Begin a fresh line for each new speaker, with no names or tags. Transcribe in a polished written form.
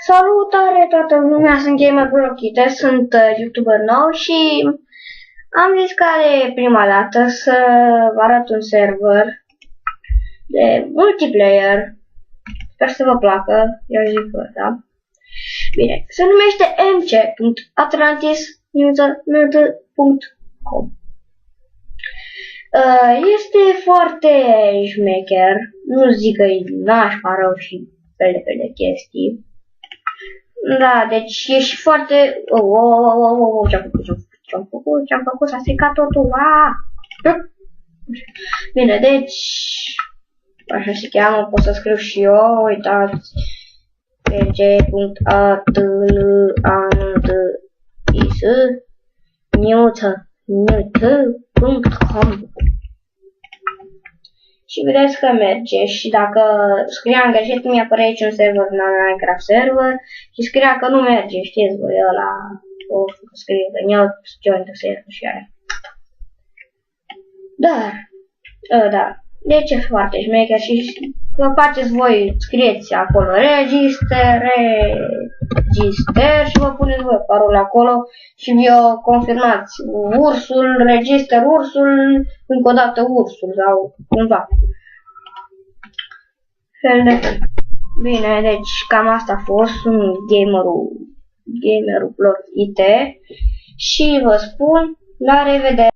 Salutare toată lumea, sunt GamerBlockite, sunt YouTuber nou și am zis că e prima dată să vă arăt un server de multiplayer. Sper să vă placă, eu zic că da. Bine, se numește mc.atlantis.com. Este foarte șmecher, nu zic că e nașpa rău și fel de chestii. Da, deci e și foarte... Ce-am făcut? S-a stricat totul. Bine, deci... Așa se cheamă, pot să scriu și eu, uitați. pg.atlantis.com. Și vedeți că merge și dacă scriam greșit mi apărea aici un server în Minecraft server și scria că nu merge, știți voi, ăla o scrie că nu join the server și aia. Dar, da, deci e foarte șmecher și vă faceți voi, scrieți acolo register și vă puneți voi parola acolo și vi-o confirmați ursul, register ursul, încă o dată ursul sau cumva. Bine, deci cam asta a fost, sunt GamerBlockite și vă spun la revedere!